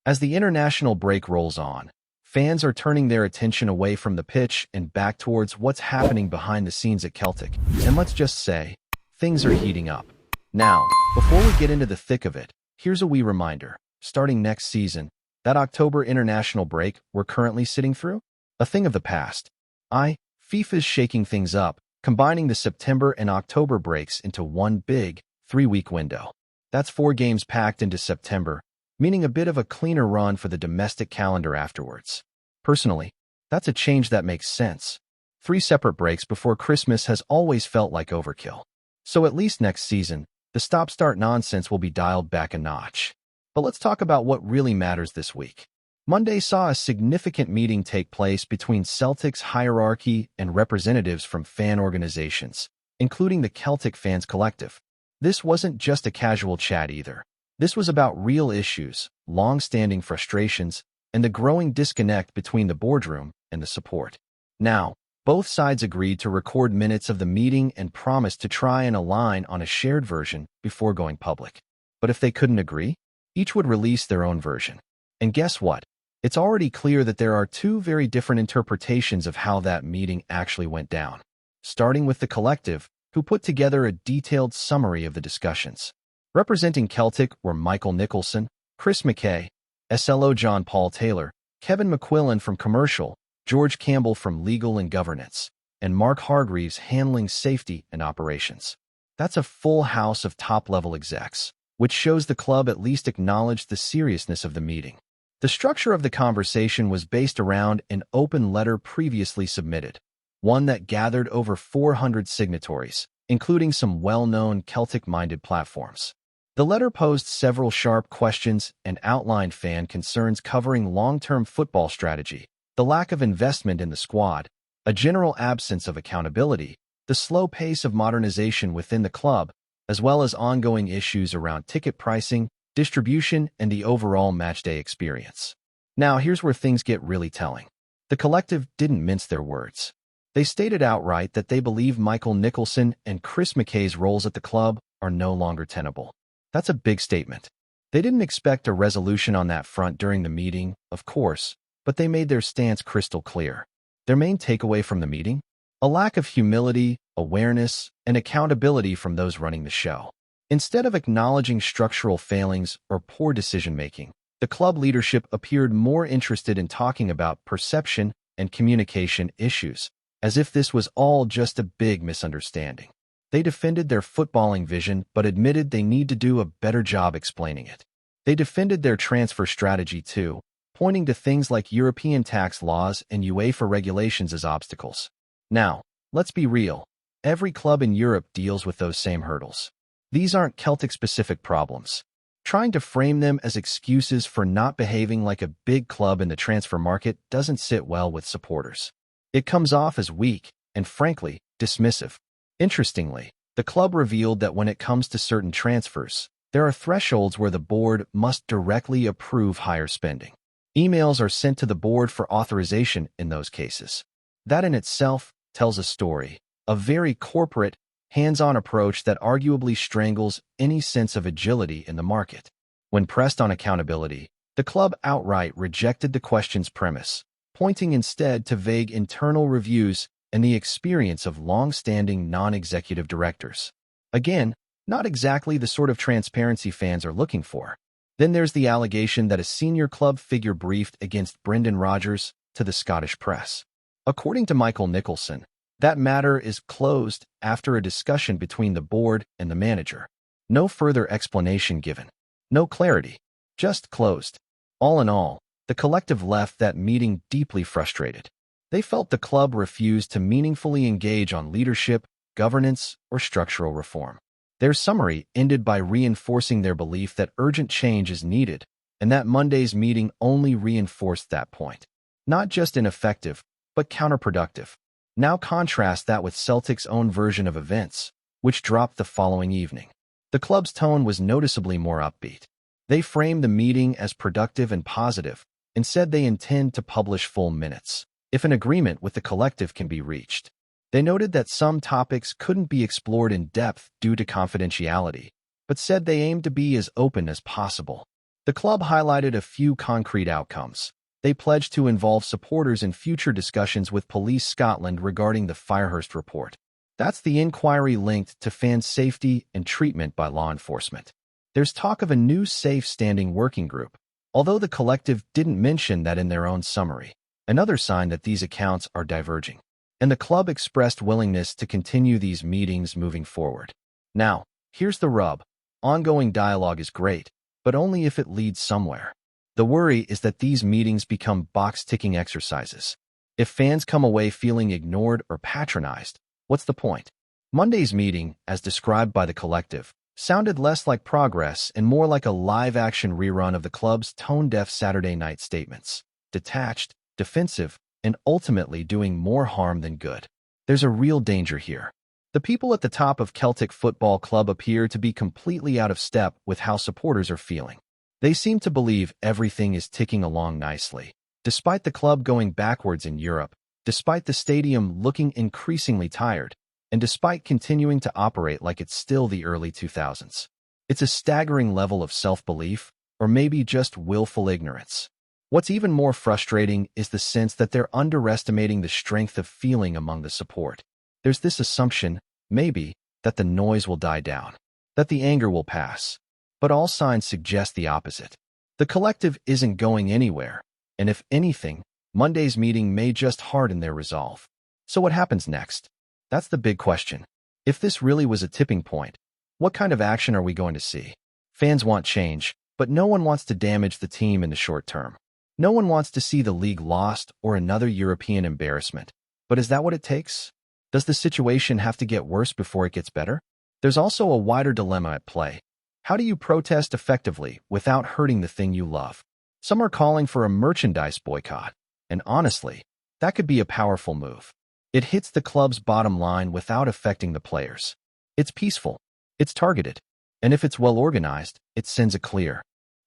As the international break rolls on, fans are turning their attention away from the pitch and back towards what's happening behind the scenes at Celtic. And let's just say, things are heating up. Now, before we get into the thick of it, here's a wee reminder. Starting next season, that October international break we're currently sitting through? A thing of the past. FIFA's shaking things up, combining the September and October breaks into one big, 3-week window. That's 4 games packed into September, meaning a bit of a cleaner run for the domestic calendar afterwards. Personally, that's a change that makes sense. 3 separate breaks before Christmas has always felt like overkill. So at least next season, the stop-start nonsense will be dialed back a notch. But let's talk about what really matters this week. Monday saw a significant meeting take place between Celtic's hierarchy and representatives from fan organizations, including the Celtic Fans Collective. This wasn't just a casual chat either. This was about real issues, long-standing frustrations, and the growing disconnect between the boardroom and the support. Now, both sides agreed to record minutes of the meeting and promised to try and align on a shared version before going public. But if they couldn't agree, each would release their own version. And guess what? It's already clear that there are 2 very different interpretations of how that meeting actually went down. Starting with the collective, who put together a detailed summary of the discussions. Representing Celtic were Michael Nicholson, Chris McKay, SLO John Paul Taylor, Kevin McQuillan from Commercial, George Campbell from Legal and Governance, and Mark Hargreaves handling safety and operations. That's a full house of top-level execs, which shows the club at least acknowledged the seriousness of the meeting. The structure of the conversation was based around an open letter previously submitted, one that gathered over 400 signatories, including some well-known Celtic-minded platforms. The letter posed several sharp questions and outlined fan concerns covering long-term football strategy, the lack of investment in the squad, a general absence of accountability, the slow pace of modernization within the club, as well as ongoing issues around ticket pricing, distribution, and the overall matchday experience. Now, here's where things get really telling. The collective didn't mince their words. They stated outright that they believe Michael Nicholson and Chris McKay's roles at the club are no longer tenable. That's a big statement. They didn't expect a resolution on that front during the meeting, of course, but they made their stance crystal clear. Their main takeaway from the meeting? A lack of humility, awareness, and accountability from those running the show. Instead of acknowledging structural failings or poor decision-making, the club leadership appeared more interested in talking about perception and communication issues, as if this was all just a big misunderstanding. They defended their footballing vision but admitted they need to do a better job explaining it. They defended their transfer strategy too, pointing to things like European tax laws and UEFA regulations as obstacles. Now, let's be real. Every club in Europe deals with those same hurdles. These aren't Celtic-specific problems. Trying to frame them as excuses for not behaving like a big club in the transfer market doesn't sit well with supporters. It comes off as weak and, frankly, dismissive. Interestingly, the club revealed that when it comes to certain transfers, there are thresholds where the board must directly approve higher spending. Emails are sent to the board for authorization in those cases. That in itself tells a story, a very corporate, hands-on approach that arguably strangles any sense of agility in the market. When pressed on accountability, the club outright rejected the question's premise, pointing instead to vague internal reviews and the experience of long-standing non-executive directors. Again, not exactly the sort of transparency fans are looking for. Then there's the allegation that a senior club figure briefed against Brendan Rodgers to the Scottish press. According to Michael Nicholson, that matter is closed after a discussion between the board and the manager. No further explanation given. No clarity. Just closed. All in all, the collective left that meeting deeply frustrated. They felt the club refused to meaningfully engage on leadership, governance, or structural reform. Their summary ended by reinforcing their belief that urgent change is needed, and that Monday's meeting only reinforced that point. Not just ineffective, but counterproductive. Now contrast that with Celtic's own version of events, which dropped the following evening. The club's tone was noticeably more upbeat. They framed the meeting as productive and positive, and said they intend to publish full minutes, if an agreement with the collective can be reached. They noted that some topics couldn't be explored in depth due to confidentiality, but said they aimed to be as open as possible. The club highlighted a few concrete outcomes. They pledged to involve supporters in future discussions with Police Scotland regarding the Firehurst report. That's the inquiry linked to fan safety and treatment by law enforcement. There's talk of a new safe standing working group, although the collective didn't mention that in their own summary. Another sign that these accounts are diverging. And the club expressed willingness to continue these meetings moving forward. Now, here's the rub. Ongoing dialogue is great, but only if it leads somewhere. The worry is that these meetings become box-ticking exercises. If fans come away feeling ignored or patronized, what's the point? Monday's meeting, as described by the collective, sounded less like progress and more like a live-action rerun of the club's tone-deaf Saturday night statements. Detached, defensive, and ultimately doing more harm than good. There's a real danger here. The people at the top of Celtic Football Club appear to be completely out of step with how supporters are feeling. They seem to believe everything is ticking along nicely. Despite the club going backwards in Europe, despite the stadium looking increasingly tired, and despite continuing to operate like it's still the early 2000s. It's a staggering level of self-belief, or maybe just willful ignorance. What's even more frustrating is the sense that they're underestimating the strength of feeling among the support. There's this assumption, maybe, that the noise will die down, that the anger will pass. But all signs suggest the opposite. The collective isn't going anywhere, and if anything, Monday's meeting may just harden their resolve. So what happens next? That's the big question. If this really was a tipping point, what kind of action are we going to see? Fans want change, but no one wants to damage the team in the short term. No one wants to see the league lost or another European embarrassment. But is that what it takes? Does the situation have to get worse before it gets better? There's also a wider dilemma at play. How do you protest effectively without hurting the thing you love? Some are calling for a merchandise boycott, and honestly, that could be a powerful move. It hits the club's bottom line without affecting the players. It's peaceful, it's targeted, and if it's well organized, it sends a clear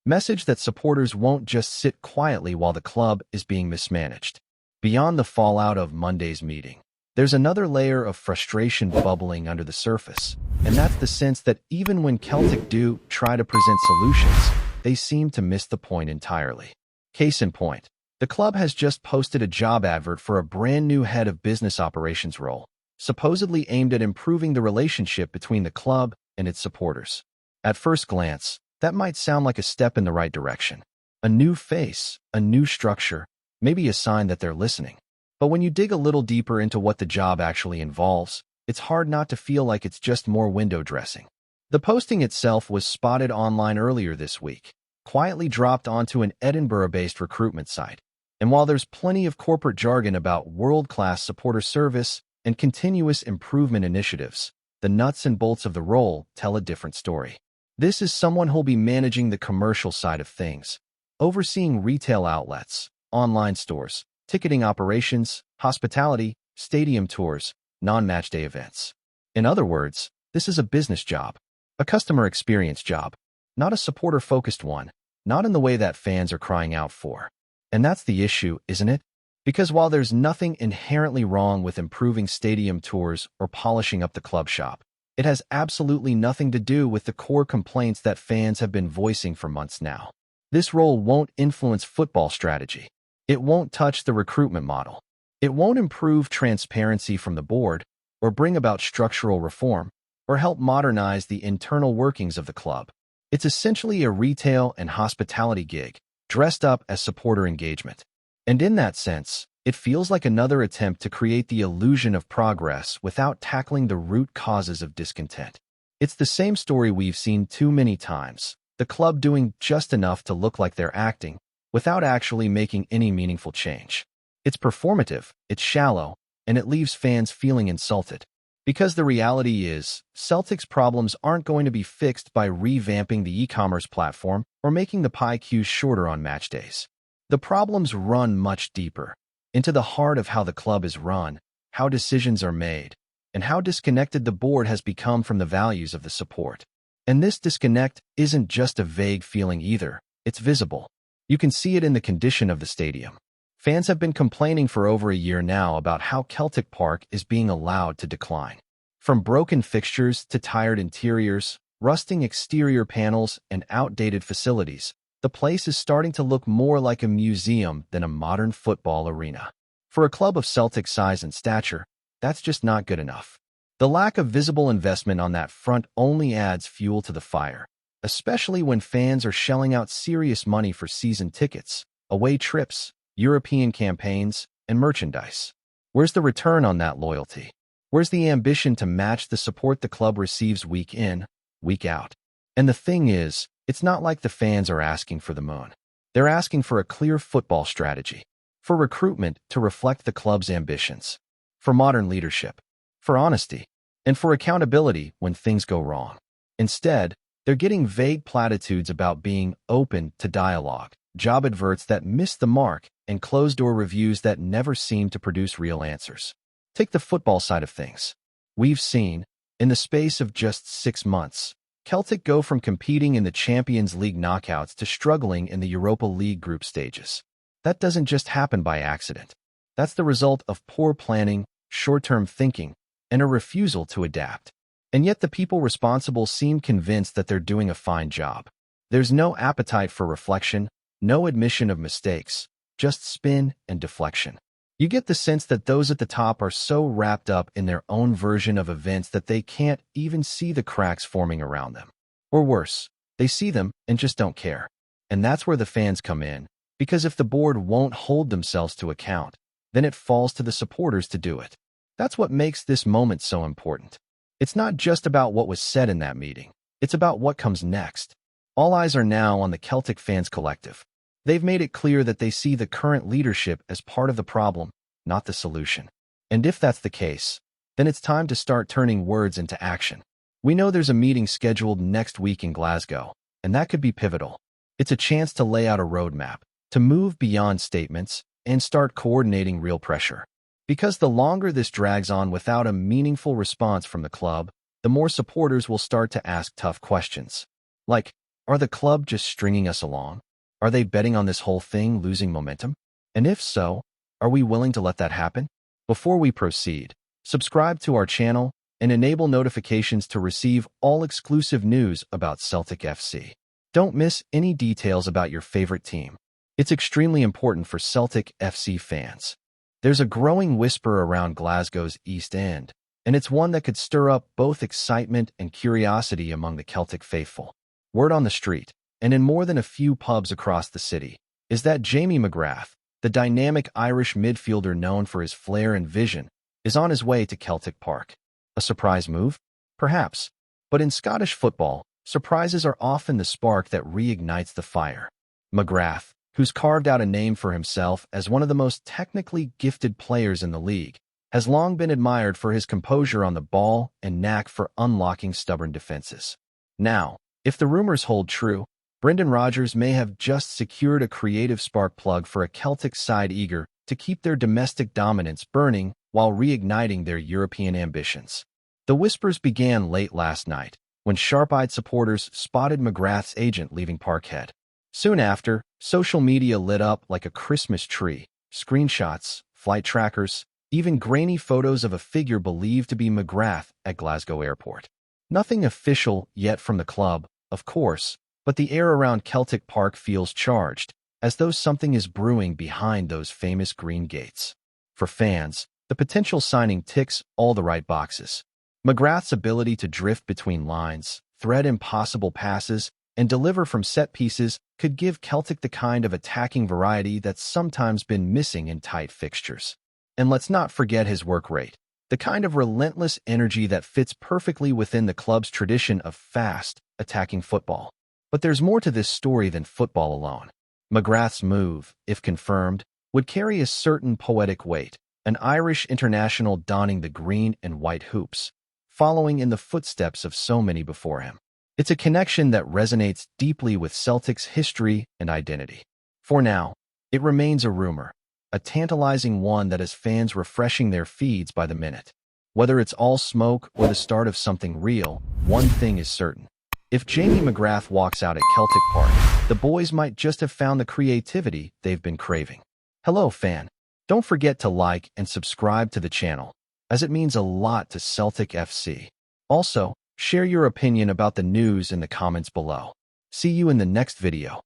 message that supporters won't just sit quietly while the club is being mismanaged. Beyond the fallout of Monday's meeting, there's another layer of frustration bubbling under the surface, and that's the sense that even when Celtic do try to present solutions, they seem to miss the point entirely. Case in point, the club has just posted a job advert for a brand new head of business operations role, supposedly aimed at improving the relationship between the club and its supporters. At first glance, that might sound like a step in the right direction. A new face, a new structure, maybe a sign that they're listening. But when you dig a little deeper into what the job actually involves, it's hard not to feel like it's just more window dressing. The posting itself was spotted online earlier this week, quietly dropped onto an Edinburgh-based recruitment site. And while there's plenty of corporate jargon about world-class supporter service and continuous improvement initiatives, the nuts and bolts of the role tell a different story. This is someone who'll be managing the commercial side of things, overseeing retail outlets, online stores, ticketing operations, hospitality, stadium tours, non-match day events. In other words, this is a business job, a customer experience job, not a supporter-focused one, not in the way that fans are crying out for. And that's the issue, isn't it? Because while there's nothing inherently wrong with improving stadium tours or polishing up the club shop, it has absolutely nothing to do with the core complaints that fans have been voicing for months now. This role won't influence football strategy. It won't touch the recruitment model. It won't improve transparency from the board, or bring about structural reform, or help modernize the internal workings of the club. It's essentially a retail and hospitality gig, dressed up as supporter engagement. And in that sense, it feels like another attempt to create the illusion of progress without tackling the root causes of discontent. It's the same story we've seen too many times, the club doing just enough to look like they're acting, without actually making any meaningful change. It's performative, it's shallow, and it leaves fans feeling insulted. Because the reality is, Celtic's problems aren't going to be fixed by revamping the e-commerce platform or making the pie queues shorter on match days. The problems run much deeper, into the heart of how the club is run, how decisions are made, and how disconnected the board has become from the values of the support. And this disconnect isn't just a vague feeling either, it's visible. You can see it in the condition of the stadium. Fans have been complaining for over a year now about how Celtic Park is being allowed to decline. From broken fixtures to tired interiors, rusting exterior panels, and outdated facilities, The place is starting to look more like a museum than a modern football arena. For a club of Celtic size and stature, that's just not good enough. The lack of visible investment on that front only adds fuel to the fire, especially when fans are shelling out serious money for season tickets, away trips, European campaigns, and merchandise. Where's the return on that loyalty? Where's the ambition to match the support the club receives week in, week out? And the thing is, it's not like the fans are asking for the moon. They're asking for a clear football strategy, for recruitment to reflect the club's ambitions, for modern leadership, for honesty, and for accountability when things go wrong. Instead, they're getting vague platitudes about being open to dialogue, job adverts that miss the mark, and closed-door reviews that never seem to produce real answers. Take the football side of things. We've seen, in the space of just 6 months, Celtic go from competing in the Champions League knockouts to struggling in the Europa League group stages. That doesn't just happen by accident. That's the result of poor planning, short-term thinking, and a refusal to adapt. And yet the people responsible seem convinced that they're doing a fine job. There's no appetite for reflection, no admission of mistakes, just spin and deflection. You get the sense that those at the top are so wrapped up in their own version of events that they can't even see the cracks forming around them. Or worse, they see them and just don't care. And that's where the fans come in, because if the board won't hold themselves to account, then it falls to the supporters to do it. That's what makes this moment so important. It's not just about what was said in that meeting. It's about what comes next. All eyes are now on the Celtic fans collective. They've made it clear that they see the current leadership as part of the problem, not the solution. And if that's the case, then it's time to start turning words into action. We know there's a meeting scheduled next week in Glasgow, and that could be pivotal. It's a chance to lay out a roadmap, to move beyond statements, and start coordinating real pressure. Because the longer this drags on without a meaningful response from the club, the more supporters will start to ask tough questions. Like, are the club just stringing us along? Are they betting on this whole thing losing momentum? And if so, are we willing to let that happen? Before we proceed, subscribe to our channel and enable notifications to receive all exclusive news about Celtic FC. Don't miss any details about your favorite team. It's extremely important for Celtic FC fans. There's a growing whisper around Glasgow's East End, and it's one that could stir up both excitement and curiosity among the Celtic faithful. Word on the street, and in more than a few pubs across the city, is that Jamie McGrath, the dynamic Irish midfielder known for his flair and vision, is on his way to Celtic Park. A surprise move? Perhaps. But in Scottish football, surprises are often the spark that reignites the fire. McGrath, who's carved out a name for himself as one of the most technically gifted players in the league, has long been admired for his composure on the ball and knack for unlocking stubborn defenses. Now, if the rumors hold true, Brendan Rodgers may have just secured a creative spark plug for a Celtic side eager to keep their domestic dominance burning while reigniting their European ambitions. The whispers began late last night, when sharp-eyed supporters spotted McGrath's agent leaving Parkhead. Soon after, social media lit up like a Christmas tree. Screenshots, flight trackers, even grainy photos of a figure believed to be McGrath at Glasgow Airport. Nothing official yet from the club, of course, but the air around Celtic Park feels charged, as though something is brewing behind those famous green gates. For fans, the potential signing ticks all the right boxes. McGrath's ability to drift between lines, thread impossible passes, and deliver from set pieces could give Celtic the kind of attacking variety that's sometimes been missing in tight fixtures. And let's not forget his work rate, the kind of relentless energy that fits perfectly within the club's tradition of fast, attacking football. But there's more to this story than football alone. McGrath's move, if confirmed, would carry a certain poetic weight, an Irish international donning the green and white hoops, following in the footsteps of so many before him. It's a connection that resonates deeply with Celtic's history and identity. For now, it remains a rumor, a tantalizing one that has fans refreshing their feeds by the minute. Whether it's all smoke or the start of something real, one thing is certain. If Jamie McGrath walks out at Celtic Park, the boys might just have found the creativity they've been craving. Hello, fan. Don't forget to like and subscribe to the channel, as it means a lot to Celtic FC. Also, share your opinion about the news in the comments below. See you in the next video.